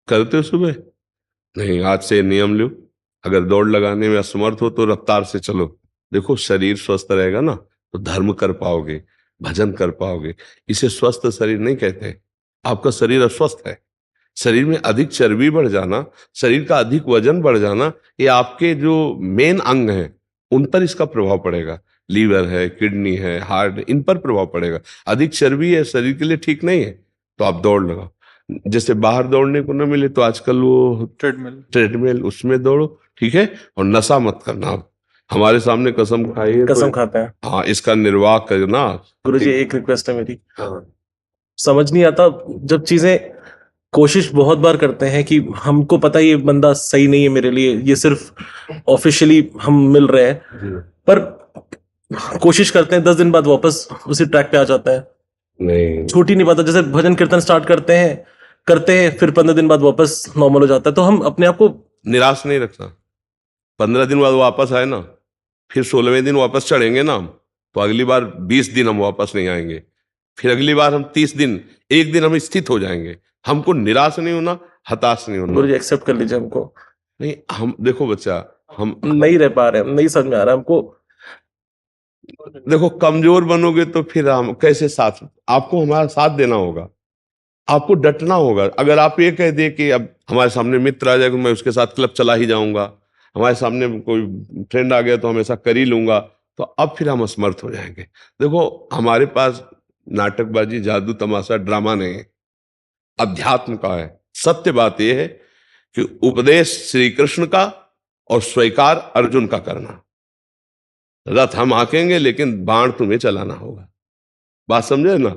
करते हो सुबह? नहीं, आज से नियम लो, अगर दौड़ लगाने में असमर्थ हो तो रफ्तार से चलो। देखो शरीर स्वस्थ रहेगा ना तो धर्म कर पाओगे, भजन कर पाओगे। इसे स्वस्थ शरीर नहीं कहते। आपका शरीर अस्वस्थ है। शरीर में अधिक चर्बी बढ़ जाना, शरीर का अधिक वजन बढ़ जाना, ये आपके जो मेन अंग हैं उन पर इसका प्रभाव पड़ेगा। लीवर है, किडनी है, हार्ट, इन पर प्रभाव पड़ेगा। अधिक चर्बी है, शरीर के लिए ठीक नहीं है। तो आप दौड़ लगाओ। जैसे बाहर दौड़ने को न मिले तो आजकल वो ट्रेडमिल उसमें दौड़ो। ठीक है, और नशा मत करना। आप हमारे सामने कसम खाइए,
कसम खाते हैं।
हाँ, इसका निर्वाह करना।
गुरुजी एक रिक्वेस्ट है मेरी,
हाँ,
समझ नहीं आता जब चीजें, कोशिश बहुत बार करते हैं कि हमको पता है ये बंदा सही नहीं है मेरे लिए, ये सिर्फ ऑफिशियली हम मिल रहे हैं, पर कोशिश करते हैं 10 दिन बाद वापस उसी ट्रैक पे आ जाता है।
नहीं
छूट ही नहीं पाता। जैसे भजन कीर्तन स्टार्ट करते हैं फिर 15 दिन बाद वापस नॉर्मल हो जाता है। तो हम अपने आप को
निराश नहीं रखना। 15 दिन बाद वापस आए ना, फिर 16वें दिन वापस चढ़ेंगे ना हम, तो अगली बार 20 दिन हम वापस नहीं आएंगे। फिर अगली बार हम 30 दिन, एक दिन हम स्थित हो जाएंगे। हमको निराश नहीं होना, हताश नहीं होना।
गुरुजी एक्सेप्ट कर लीजिए हमको।
नहीं, हम देखो बच्चा, हम
नहीं रह पा रहे हैं, नहीं समझ में आ रहा है हमको।
देखो कमजोर बनोगे तो फिर हम कैसे साथ, आपको हमारा साथ देना होगा, आपको डटना होगा। अगर आप ये कह दे कि अब हमारे सामने मित्र आ जाएगा मैं उसके साथ क्लब चला ही जाऊंगा, हमारे सामने कोई फ्रेंड आ गया तो हम ऐसा कर ही लूंगा, तो अब फिर हम असमर्थ हो जाएंगे। देखो हमारे पास नाटकबाजी, जादू, तमाशा, ड्रामा नहीं है, अध्यात्म का है। सत्य बात यह है कि उपदेश श्री कृष्ण का और स्वीकार अर्जुन का करना। रथ हम हाकेंगे लेकिन बाण तुम्हें चलाना होगा। बात समझे ना?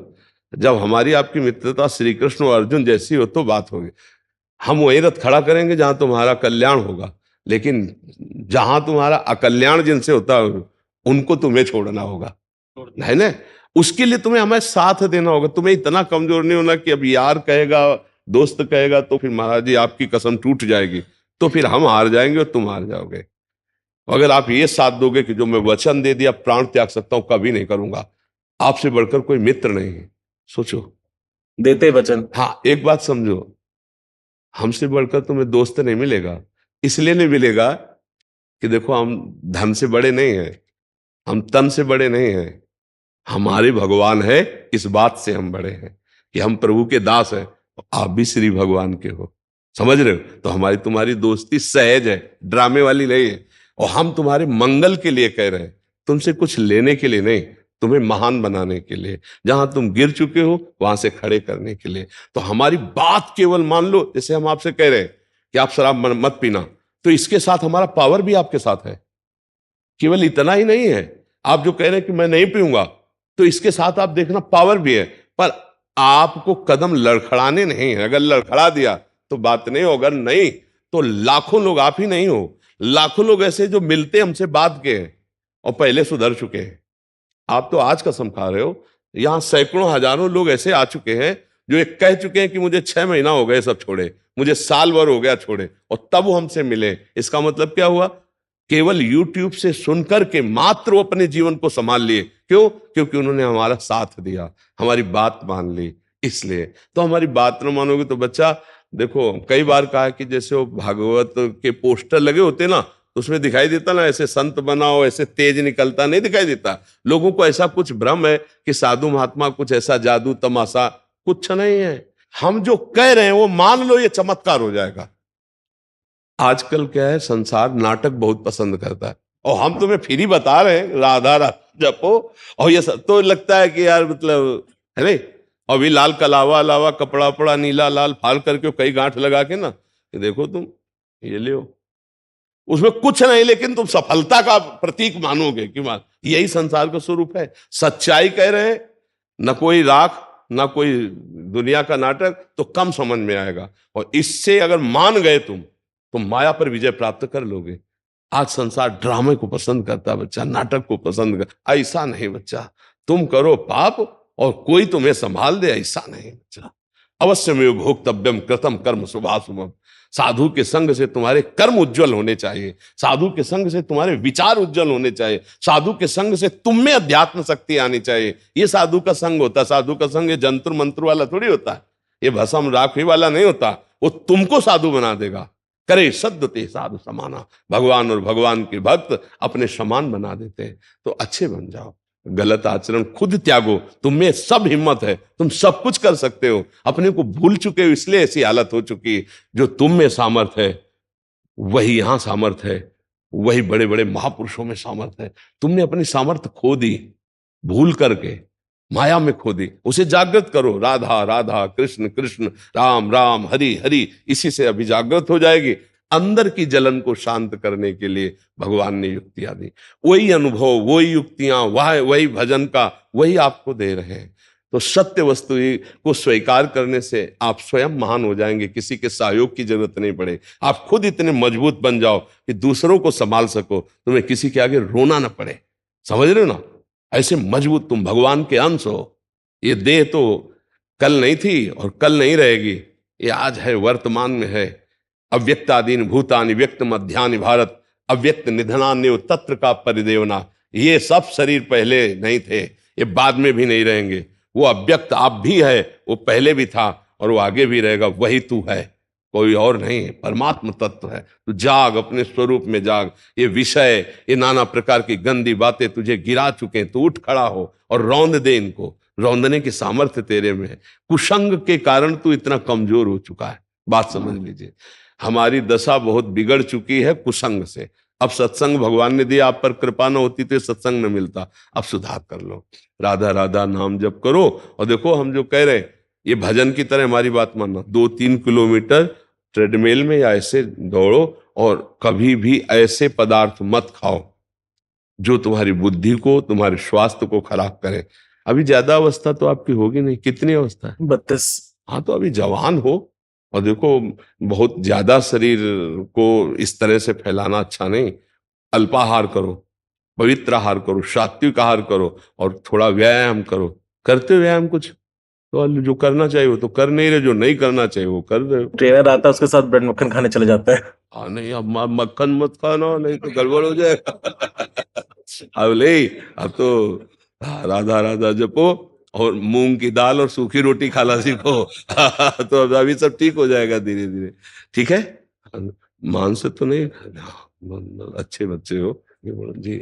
जब हमारी आपकी मित्रता श्री कृष्ण और अर्जुन जैसी हो तो बात होगी। हम वही रथ खड़ा करेंगे जहां तुम्हारा कल्याण होगा, लेकिन जहां तुम्हारा अकल्याण जिनसे होता है उनको तुम्हें छोड़ना होगा, है ना? उसके लिए तुम्हें हमें साथ देना होगा। तुम्हें इतना कमजोर नहीं होना कि अब यार कहेगा, दोस्त कहेगा तो फिर महाराज जी आपकी कसम टूट जाएगी, तो फिर हम हार जाएंगे और तुम हार जाओगे। अगर आप ये साथ दोगे कि जो मैं वचन दे दिया प्राण त्याग सकता हूं, कभी नहीं करूंगा, आपसे बढ़कर कोई मित्र नहीं है। सोचो,
देते वचन।
हाँ, एक बात समझो, हमसे बढ़कर तुम्हें दोस्त नहीं मिलेगा। इसलिए नहीं मिलेगा कि देखो हम धन से बड़े नहीं हैं, हम तन से बड़े नहीं हैं, हमारे भगवान है, इस बात से हम बड़े हैं कि हम प्रभु के दास हैं। आप भी श्री भगवान के हो, समझ रहे हो? तो हमारी तुम्हारी दोस्ती सहज है, ड्रामे वाली नहीं है। और हम तुम्हारे मंगल के लिए कह रहे हैं, तुमसे कुछ लेने के लिए नहीं, तुम्हें महान बनाने के लिए। जहां तुम गिर चुके हो वहां से खड़े करने के लिए। तो हमारी बात केवल मान लो, जैसे हम आपसे कह रहे हैं कि आप शराब मत पीना, तो इसके साथ हमारा पावर भी आपके साथ है। केवल इतना ही नहीं है, आप जो कह रहे हैं कि मैं नहीं पीऊंगा, तो इसके साथ आप देखना पावर भी है, पर आपको कदम लड़खड़ाने नहीं है। अगर लड़खड़ा दिया तो बात नहीं होगा, नहीं तो लाखों लोग, आप ही नहीं हो, लाखों लोग ऐसे जो मिलते हमसे बात के हैं और पहले सुधर चुके हैं। आप तो आज कसम खा रहे हो, यहां सैकड़ों हजारों लोग ऐसे आ चुके हैं जो एक कह चुके हैं कि मुझे 6 महीना हो गए सब छोड़े, मुझे साल भर हो गया छोड़े, और तब वो हमसे मिले। इसका मतलब क्या हुआ? केवल YouTube से सुनकर के मात्र वो अपने जीवन को संभाल लिए। क्यों? क्योंकि उन्होंने हमारा साथ दिया, हमारी बात मान ली। इसलिए तो हमारी बात न मानोगे तो बच्चा, देखो कई बार कहा है कि जैसे वो भागवत के पोस्टर लगे होते ना, तो उसमें दिखाई देता ना ऐसे संत बनाओ, ऐसे तेज निकलता, नहीं दिखाई देता। लोगों को ऐसा कुछ भ्रम है कि साधु महात्मा कुछ ऐसा जादू तमाशा, कुछ नहीं है। हम जो कह रहे हैं वो मान लो, ये चमत्कार हो जाएगा। आजकल क्या है, संसार नाटक बहुत पसंद करता है, और हम तुम्हें फिर ही बता रहे हैं राधा राधा जपो, और ये सब तो लगता है कि यार मतलब अरे अभी लाल कलावा अलावा कपड़ा पड़ा नीला लाल फाल करके कई गांठ लगा के ना, कि देखो तुम ये ले, उसमें कुछ नहीं, लेकिन तुम सफलता का प्रतीक मानोगे कि मान, यही संसार का स्वरूप है। सच्चाई कह रहे हैं, न कोई राख न कोई दुनिया का नाटक, तो कम समझ में आएगा। और इससे अगर मान गए तुम, तो माया पर विजय प्राप्त कर लोगे। आज संसार ड्रामे को पसंद करता है बच्चा, नाटक को पसंद कर। ऐसा नहीं बच्चा, तुम करो पाप और कोई तुम्हें संभाल दे, ऐसा नहीं बच्चा। अवश्य में भोक्तव्यम कृतम कर्म शुभाशुभम। साधु के संग से तुम्हारे कर्म उज्जवल होने चाहिए, साधु के संग से तुम्हारे विचार उज्जवल होने चाहिए, साधु के संग से तुम में अध्यात्म शक्ति आनी चाहिए। ये साधु का संग होता है। साधु का संग ये जंतुर मंत्र वाला थोड़ी होता है, ये भस्म राखी वाला नहीं होता। वो तुमको साधु बना देगा। करे सद्यते साधु समाना, भगवान और भगवान के भक्त अपने समान बना देते हैं। तो अच्छे बन जाओ, गलत आचरण खुद त्यागो, तुम में सब हिम्मत है, तुम सब कुछ कर सकते हो। अपने को भूल चुके हो, इसलिए ऐसी हालत हो चुकी है। जो तुम में सामर्थ है वही यहां सामर्थ है, वही बड़े बड़े महापुरुषों में सामर्थ है। तुमने अपनी सामर्थ खो दी, भूल करके माया में खो दी। उसे जागृत करो, राधा राधा कृष्ण कृष्ण राम राम हरि हरि, इसी से अभी जागृत हो जाएगी। अंदर की जलन को शांत करने के लिए भगवान ने युक्तियां दी। वही अनुभव, वही युक्तियां, वही भजन का वही आपको दे रहे हैं। तो सत्य वस्तु को स्वीकार करने से आप स्वयं महान हो जाएंगे, किसी के सहयोग की जरूरत नहीं पड़े। आप खुद इतने मजबूत बन जाओ कि दूसरों को संभाल सको, तुम्हें किसी के आगे रोना ना पड़े। समझ रहे हो ना? ऐसे मजबूत तुम भगवान के अंश हो। ये देह तो कल नहीं थी और कल नहीं रहेगी, ये आज है, वर्तमान में है। अव्यक्तादीन भूतानि व्यक्त मध्यानि भारत, अव्यक्त निधनान्य तत्र का परिदेवना। ये सब शरीर पहले नहीं थे, ये बाद में भी नहीं रहेंगे। वो अव्यक्त आप भी है, वो पहले भी था और वो आगे भी रहेगा। वही तू है, कोई और नहीं, परमात्म तत्व है। तो जाग, अपने स्वरूप में जाग। ये विषय, ये नाना प्रकार की गंदी बातें तुझे गिरा चुके हैं, तू उठ खड़ा हो और रौंद दे इनको। रौंदने की सामर्थ्य तेरे में है। कुसंग के कारण तू इतना कमजोर हो चुका है, बात समझ लीजिए। हमारी दशा बहुत बिगड़ चुकी है कुसंग से। अब सत्संग भगवान ने दिया, आप पर कृपा न होती तो सत्संग न मिलता। अब सुधार कर लो, राधा राधा नाम जप करो। और देखो हम जो कह रहे हैं, ये भजन की तरह हमारी बात मानना। 2-3 किलोमीटर ट्रेडमिल में या ऐसे दौड़ो, और कभी भी ऐसे पदार्थ मत खाओ जो तुम्हारी बुद्धि को, तुम्हारे स्वास्थ्य को खराब करे। अभी ज्यादा अवस्था तो आपकी होगी नहीं। कितनी अवस्था है?
32।
हाँ, तो अभी जवान हो। और देखो, बहुत ज्यादा शरीर को इस तरह से फैलाना अच्छा नहीं। अल्पाहार करो, पवित्र आहार करो, सात्विक आहार करो, और थोड़ा व्यायाम करो। करते हो व्यायाम कुछ? तो जो करना चाहिए वो तो कर नहीं रहे, जो नहीं करना चाहिए वो कर रहे हो।
ट्रेनर आता है, उसके साथ ब्रेड मक्खन खाने चले जाता है।
हाँ नहीं, अब मक्खन मत खाना, नहीं तो गड़बड़ हो जाएगा। अब ले, अब तो राधा राधा जपो और मूंग की दाल और सूखी रोटी खाना सीखो। तो अब अभी सब ठीक हो जाएगा धीरे धीरे। ठीक है, मांस तो नहीं, अच्छे बच्चे हो जी।